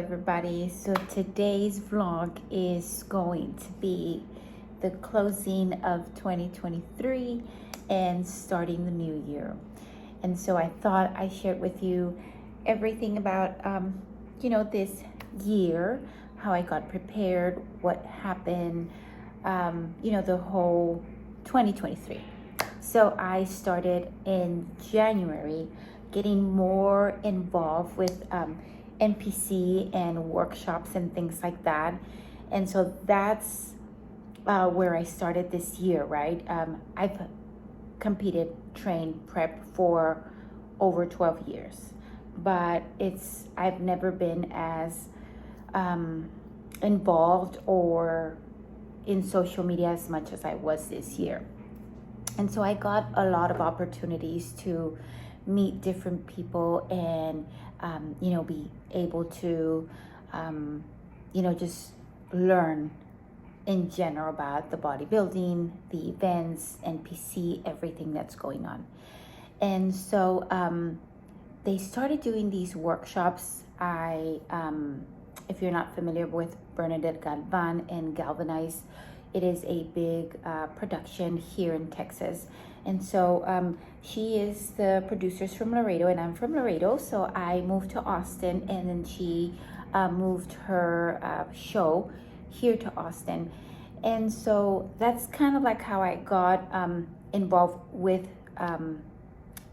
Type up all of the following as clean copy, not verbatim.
everybody. So today's vlog is going to be the closing of 2023 and starting the new year. And so I thought I shared with you everything about, this year, how I got prepared, what happened, the whole 2023. So I started in January getting more involved with NPC and workshops and things like that. And so that's where I started this year, right? I've competed, trained, prepped for over 12 years, but I've never been as involved or in social media as much as I was this year. And so I got a lot of opportunities to meet different people and, be able to, just learn in general about the bodybuilding, the events, NPC, everything that's going on. And so they started doing these workshops. If you're not familiar with Bernadette Galvan and Galvanize, it is a big production here in Texas. And so she is the producers from Laredo, and I'm from Laredo. So I moved to Austin, and then she moved her show here to Austin. And so that's kind of like how I got involved with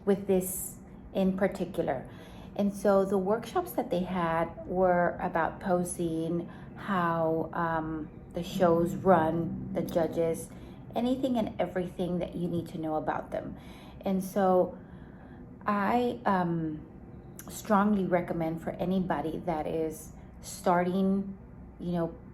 this in particular. And so the workshops that they had were about posing, how the shows run, the judges, anything and everything that you need to know about them. And so I strongly recommend for anybody that is starting,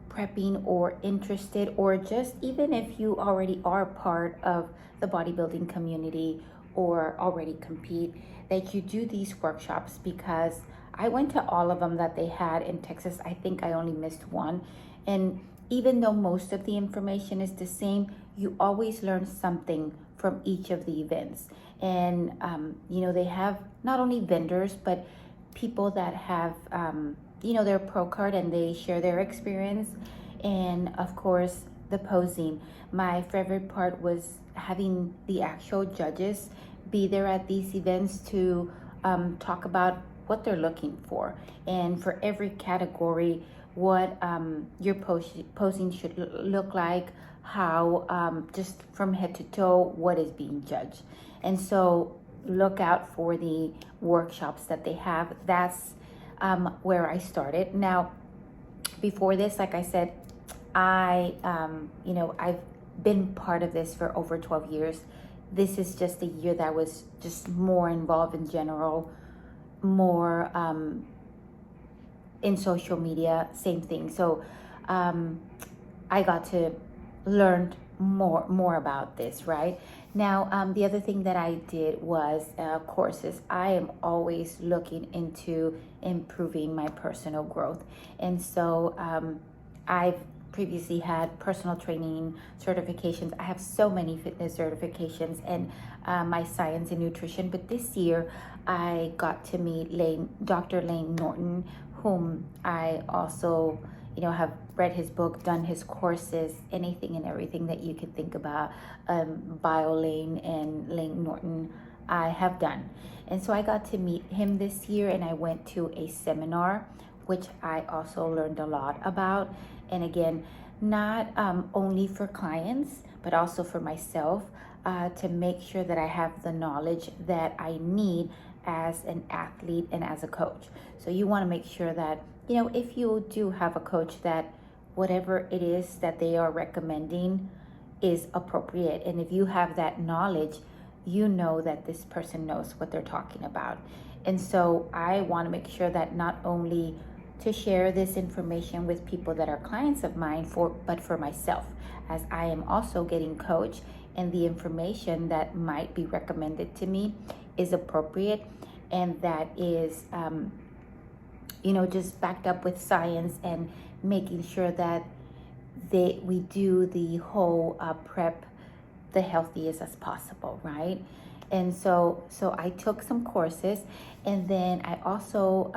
prepping or interested, or just even if you already are part of the bodybuilding community or already compete, that you do these workshops, because I went to all of them that they had in Texas. I think I only missed one. And even though most of the information is the same, you always learn something from each of the events. And, they have not only vendors, but people that have, their pro card, and they share their experience. And of course, the posing. My favorite part was having the actual judges be there at these events to talk about what they're looking for, and for every category, what your posing should look like, how just from head to toe, what is being judged. And so look out for the workshops that they have. That's where I started. Now, before this, like I said, I've been part of this for over 12 years. This is just a year that was just more involved in general, more in social media, same thing. So I got to learn more about this, right? Now, the other thing that I did was courses. I am always looking into improving my personal growth. And so I've previously had personal training certifications. I have so many fitness certifications and my science and nutrition. But this year I got to meet Dr. Lane Norton, whom I also, have read his book, done his courses, anything and everything that you could think about. Bio Lane and Lane Norton, I have done. And so I got to meet him this year, and I went to a seminar, which I also learned a lot about. And again, not only for clients, but also for myself, to make sure that I have the knowledge that I need as an athlete and as a coach. So you want to make sure that, if you do have a coach, that whatever it is that they are recommending is appropriate. And if you have that knowledge, you know that this person knows what they're talking about. And so I want to make sure that not only to share this information with people that are clients of mine, but for myself, as I am also getting coached, and the information that might be recommended to me is appropriate, and that is just backed up with science, and making sure that we do the whole prep the healthiest as possible, right? And so I took some courses, and then I also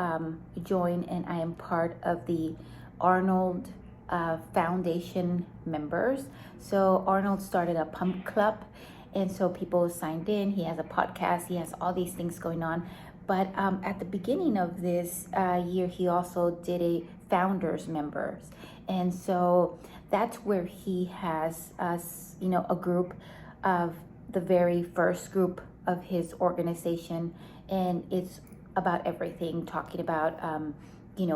joined, and I am part of the Arnold Foundation members. So Arnold started a pump club, and so people signed in. He has a podcast, he has all these things going on. But at the beginning of this year, he also did a founders members. And so that's where he has us, a group of the very first group of his organization. And it's about everything, talking about,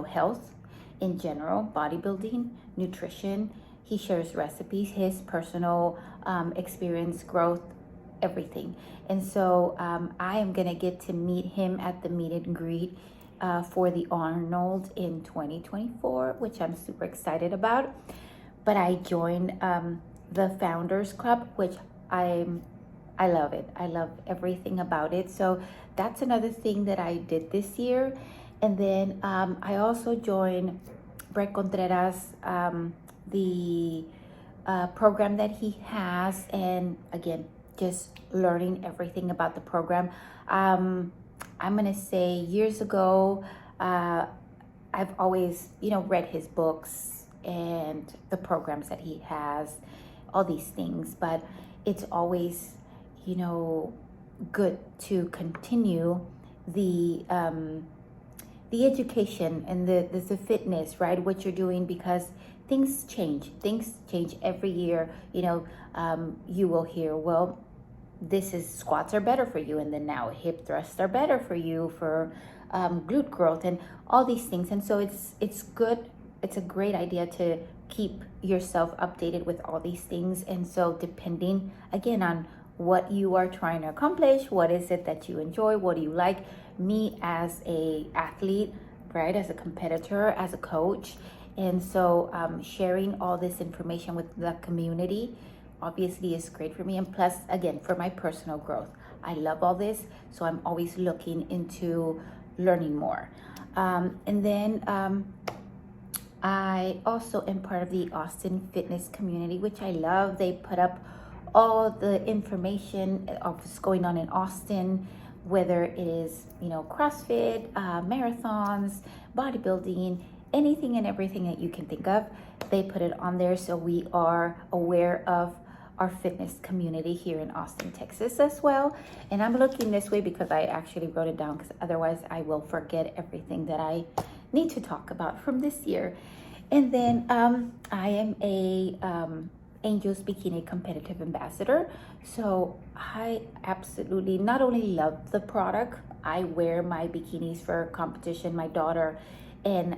health in general, bodybuilding, nutrition. He shares recipes, his personal experience, growth, everything. And so I am going to get to meet him at the meet and greet for the Arnold in 2024, which I'm super excited about. But I joined the Founders Club, which I love it. I love everything about it. So that's another thing that I did this year. And then I also joined Brett Contreras, the program that he has. And again, just learning everything about the program. I'm going to say years ago, I've always, read his books and the programs that he has, all these things, but it's always, good to continue the education and the fitness, right? What you're doing, because things change every year. You will hear, well, squats are better for you, and then now hip thrusts are better for you for glute growth and all these things. And so it's good. It's a great idea to keep yourself updated with all these things. And so depending again on what you are trying to accomplish, what is it that you enjoy, what do you like? Me as a athlete, right, as a competitor, as a coach, and so sharing all this information with the community obviously is great for me. And plus, again, for my personal growth, I love all this, so I'm always looking into learning more. And then I also am part of the Austin fitness community, which I love. They put up all the information of what's going on in Austin, whether it is, CrossFit, marathons, bodybuilding, anything and everything that you can think of. They put it on there, so we are aware of our fitness community here in Austin, Texas as well. And I'm looking this way because I actually wrote it down, because otherwise I will forget everything that I need to talk about from this year. And then I am a Angels Bikini Competitive Ambassador. So I absolutely not only love the product, I wear my bikinis for competition, my daughter, and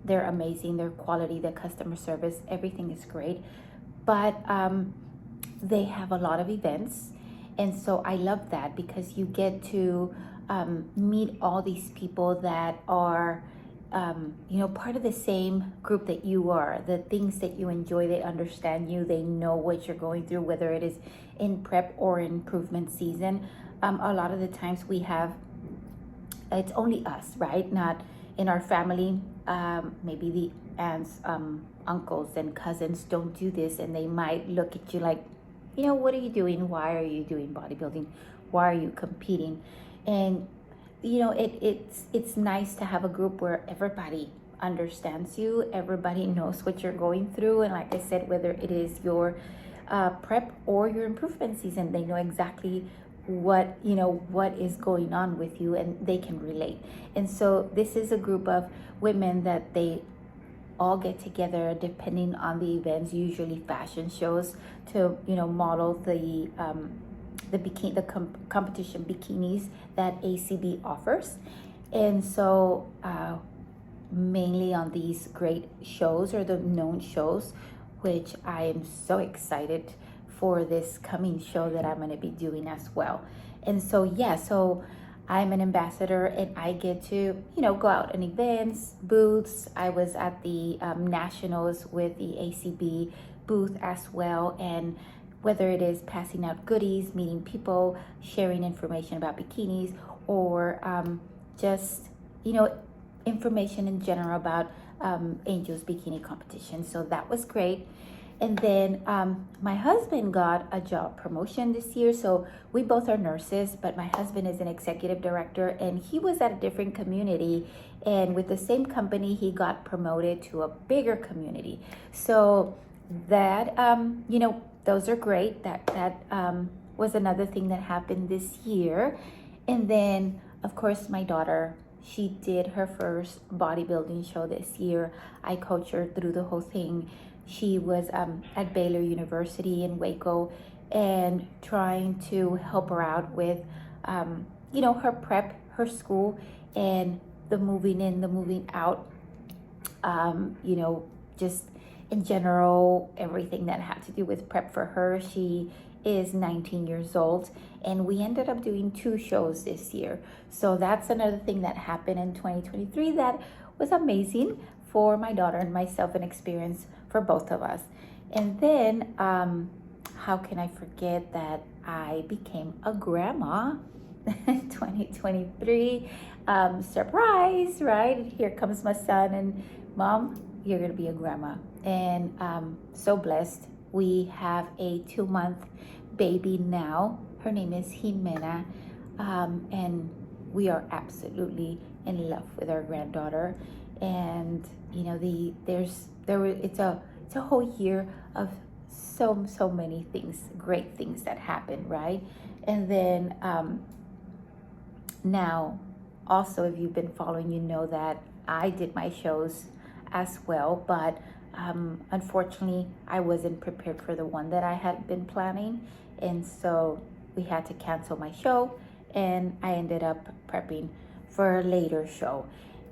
they're amazing. Their quality, their customer service, everything is great. But they have a lot of events. And so I love that, because you get to meet all these people that are part of the same group that you are, the things that you enjoy. They understand you, they know what you're going through, whether it is in prep or improvement season. A lot of the times it's only us, right? Not in our family. Maybe the aunts, uncles and cousins don't do this, and they might look at you like, what are you doing? Why are you doing bodybuilding? Why are you competing? And it's nice to have a group where everybody understands you, everybody knows what you're going through. And like I said, whether it is your prep or your improvement season, they know exactly what is going on with you, and they can relate. And so this is a group of women that they all get together depending on the events, usually fashion shows, to model the competition bikinis that ACB offers. And so mainly on these great shows, or the known shows, which I am so excited for this coming show that I'm going to be doing as well. And so so I'm an ambassador, and I get to go out in events, booths. I was at the nationals with the ACB booth as well, and whether it is passing out goodies, meeting people, sharing information about bikinis, or just, information in general about Angels Bikini Competition. So that was great. And then my husband got a job promotion this year. So we both are nurses, but my husband is an executive director, and he was at a different community. And with the same company, he got promoted to a bigger community. So that, those are great. That was another thing that happened this year. And then, of course, my daughter, she did her first bodybuilding show this year. I coached her through the whole thing. She was at Baylor University in Waco and trying to help her out with, her prep, her school, and the moving in, the moving out, just in general, everything that had to do with prep for her. She is 19 years old, and we ended up doing 2 shows this year. So that's another thing that happened in 2023 that was amazing for my daughter and myself, an experience for both of us. And then how can I forget that I became a grandma in 2023? Surprise, right? Here comes my son, and Mom, you're gonna be a grandma. And so blessed. We have a 2-month baby now. Her name is Jimena, and we are absolutely in love with our granddaughter. And it's a whole year of so many things, great things that happen, right? And then now, also, if you've been following, you know that I did my shows as well, but unfortunately, I wasn't prepared for the one that I had been planning, and so we had to cancel my show, and I ended up prepping for a later show.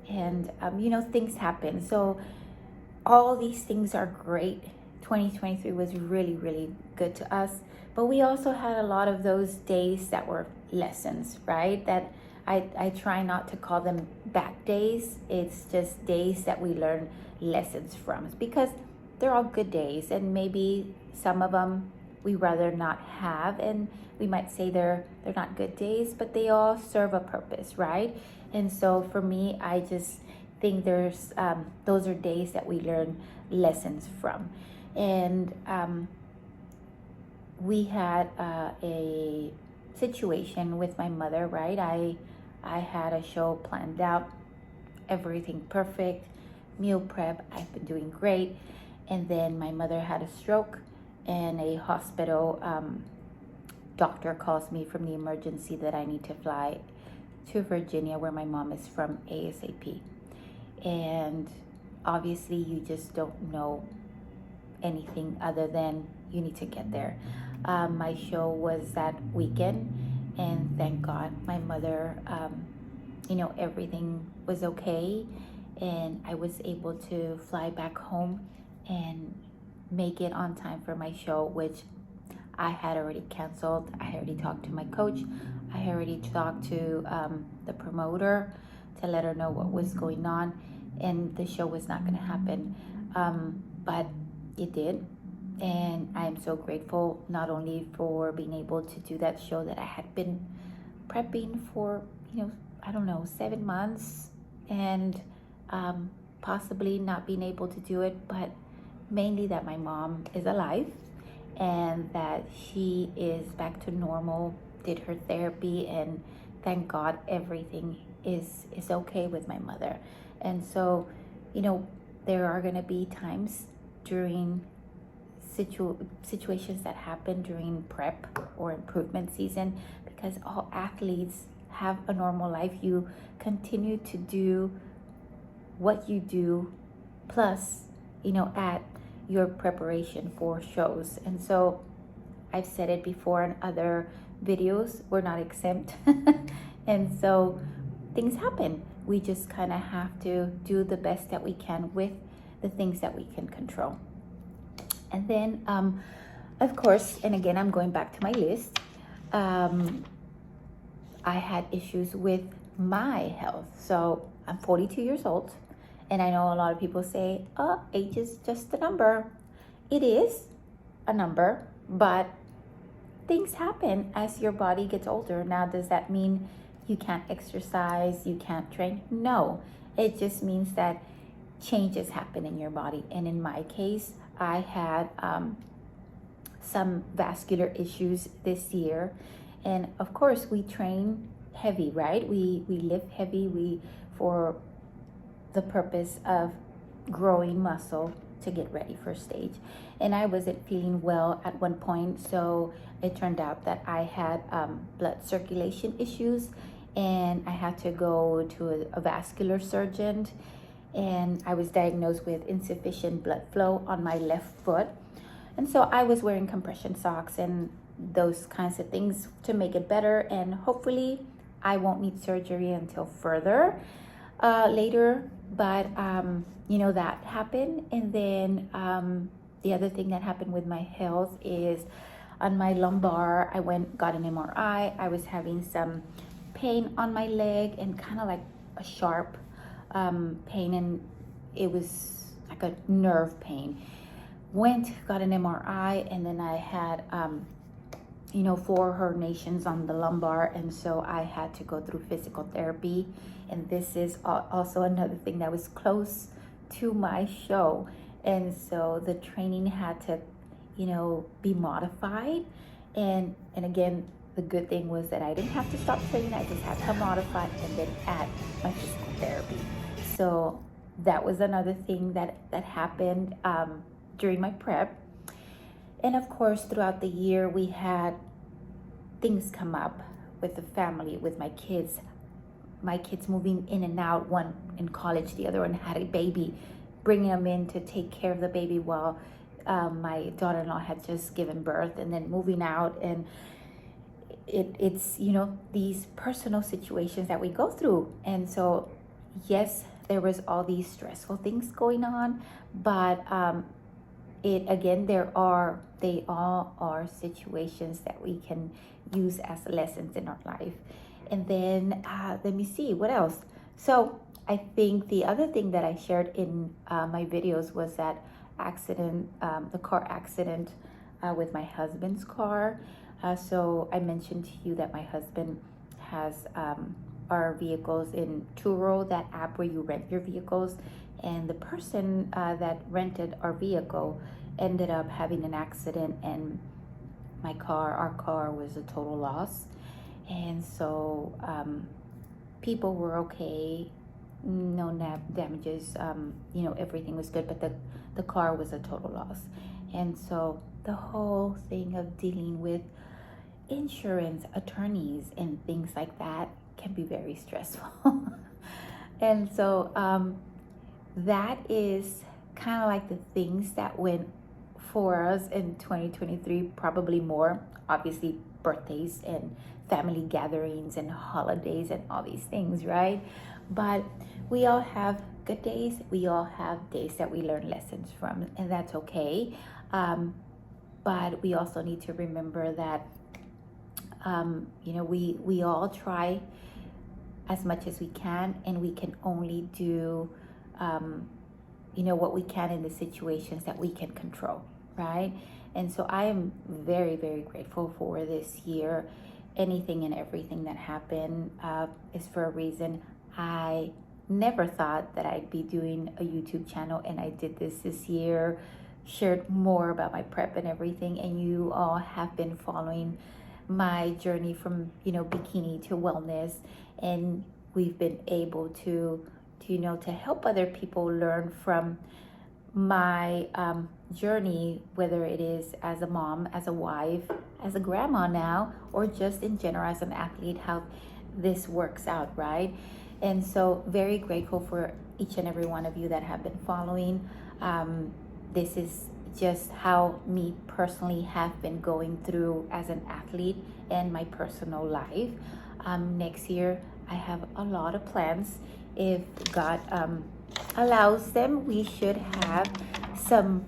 And things happen. So all these things are great. 2023 was really, really good to us, but we also had a lot of those days that were lessons, right? That I try not to call them bad days. It's just days that we learn lessons from, because they're all good days, and maybe some of them we rather not have, and we might say they're not good days, but they all serve a purpose, right? And so for me, I just think those are days that we learn lessons from. And we had a situation with my mother, right? I had a show planned out, everything perfect, meal prep, I've been doing great. And then my mother had a stroke, and a hospital doctor calls me from the emergency that I need to fly to Virginia, where my mom is from, ASAP. And obviously you just don't know anything other than you need to get there. My show was that weekend, and thank God my mother, everything was okay, and I was able to fly back home and make it on time for my show, which I had already canceled. I already talked to my coach. I already talked to the promoter to let her know what was going on, and the show was not going to happen, but it did. And I am so grateful, not only for being able to do that show that I had been prepping for, 7 months, and possibly not being able to do it, but mainly that my mom is alive and that she is back to normal, did her therapy, and thank God everything is okay with my mother. And so, there are going to be times during situations that happen during prep or improvement season, because all athletes have a normal life. You continue to do what you do, plus, at your preparation for shows. And so I've said it before in other videos, we're not exempt. And so things happen. We just kind of have to do the best that we can with the things that we can control. And then, of course, and again, I'm going back to my list. I had issues with my health. So I'm 42 years old. And I know a lot of people say, oh, age is just a number. It is a number, but things happen as your body gets older. Now, does that mean you can't exercise, you can't train? No, it just means that changes happen in your body. And in my case, I had some vascular issues this year. And of course, we train heavy, right? We lift heavy, for the purpose of growing muscle to get ready for stage. And I wasn't feeling well at one point, so it turned out that I had blood circulation issues, and I had to go to a vascular surgeon, and I was diagnosed with insufficient blood flow on my left foot. And so I was wearing compression socks and those kinds of things to make it better, and hopefully I won't need surgery until further later. But that happened. And then the other thing that happened with my health is on my lumbar. I got an MRI. I was having some pain on my leg and kind of like a sharp pain, and it was like a nerve pain. Got an MRI, and then I had 4 herniations on the lumbar, and so I had to go through physical therapy. And this is also another thing that was close to my show, and so the training had to be modified. And again, the good thing was that I didn't have to stop training. I just had to modify and then add my physical therapy. So that was another thing that happened during my prep. And of course, throughout the year, we had things come up with the family, with my kids moving in and out, one in college, the other one had a baby, bringing them in to take care of the baby while my daughter-in-law had just given birth, and then moving out. And it's these personal situations that we go through. And so yes, there was all these stressful things going on, but they all are situations that we can use as lessons in our life. And then let me see what else. So I think the other thing that I shared in my videos was that accident, the car accident with my husband's car. So I mentioned to you that my husband has our vehicles in Turo, that app where you rent your vehicles. And the person that rented our vehicle ended up having an accident, and our car was a total loss. And so people were okay, no damages, everything was good, but the car was a total loss. And so the whole thing of dealing with insurance, attorneys, and things like that can be very stressful. And so that is kind of like the things that went for us in 2023, probably more, obviously birthdays and family gatherings and holidays and all these things, right? But we all have good days. We all have days that we learn lessons from, and that's okay. But we also need to remember that, we all try as much as we can, and we can only do, what we can in the situations that we can control, right? And so I am very, very grateful for this year. Anything and everything that happened is for a reason. I never thought that I'd be doing a YouTube channel, and I did this year, shared more about my prep and everything, and you all have been following my journey from bikini to wellness, and we've been able to help other people learn from my journey, whether it is as a mom, as a wife, as a grandma now, or just in general as an athlete, how this works out, right? And so very grateful for each and every one of you that have been following. This is just how me personally have been going through as an athlete and my personal life. Next year, I have a lot of plans. If God allows them, we should have some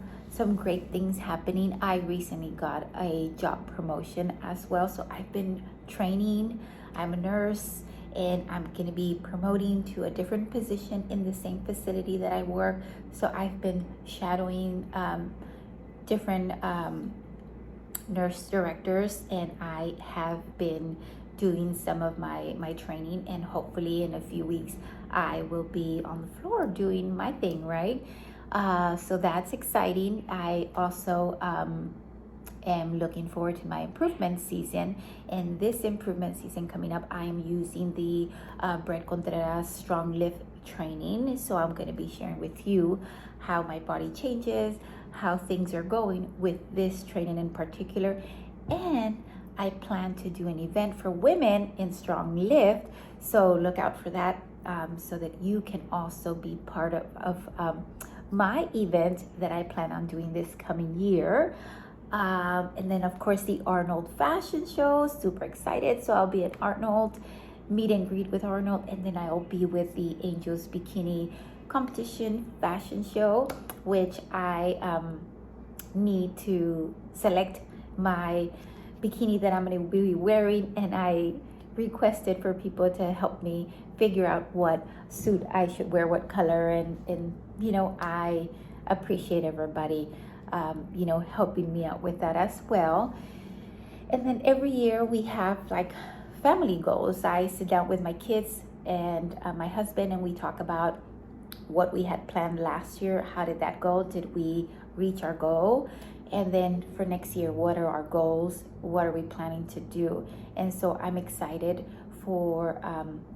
great things happening. I recently got a job promotion as well, so I've been training. I'm a nurse, and I'm going to be promoting to a different position in the same facility that I work. So I've been shadowing different nurse directors, and I have been doing some of my training, and hopefully in a few weeks I will be on the floor doing my thing, right? So that's exciting. I also am looking forward to my improvement season. And this improvement season coming up, I am using the Brett Contreras Strong Lift training. So I'm going to be sharing with you how my body changes, how things are going with this training in particular. And I plan to do an event for women in Strong Lift. So look out for that, so that you can also be part of my event that I plan on doing this coming year. And then of course the Arnold fashion show, super excited. So I'll be at Arnold, meet and greet with Arnold, and then I'll be with the Angels Bikini Competition fashion show, which I need to select my bikini that I'm going to be wearing, and I requested for people to help me figure out what suit I should wear, what color, and you know, I appreciate everybody you know, helping me out with that as well. And then every year we have like family goals. I sit down with my kids and my husband, and we talk about what we had planned last year. How did that go? Did we reach our goal? And then for next year, what are our goals? What are we planning to do? And so I'm excited for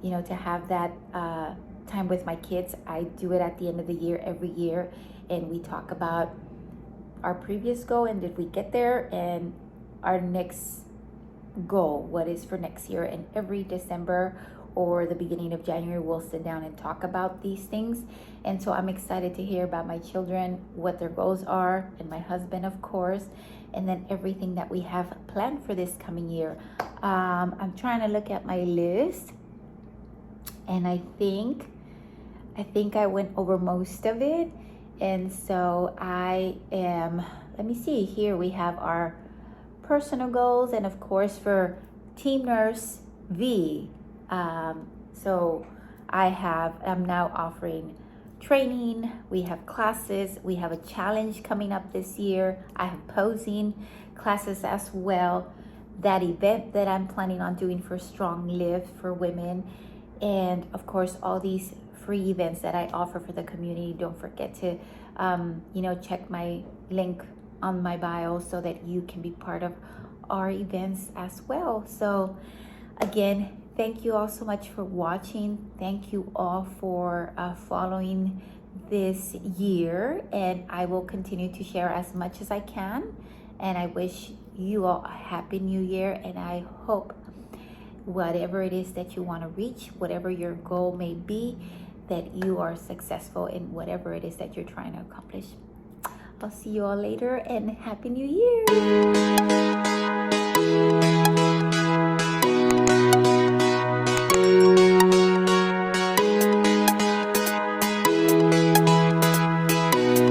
you know, to have that time with my kids. I do it at the end of the year every year, and we talk about our previous goal and did we get there, and our next goal, what is for next year. And every December or the beginning of January, we'll sit down and talk about these things. And so I'm excited to hear about my children, what their goals are, and my husband, of course, and then everything that we have planned for this coming year. I'm trying to look at my list, and I think I went over most of it. And so I am, let me see, here we have our personal goals, and of course for Team Nurse V, so I'm now offering training, we have classes, we have a challenge coming up this year, I have posing classes as well, that event that I'm planning on doing for Strong Lift for women, and of course all these free events that I offer for the community. Don't forget to you know, check my link on my bio so that you can be part of our events as well. So again, thank you all so much for watching. Thank you all for following this year, and I will continue to share as much as I can. And I wish you all a happy new year, and I hope whatever it is that you want to reach, whatever your goal may be, that you are successful in whatever it is that you're trying to accomplish. I'll see you all later, and Happy New Year!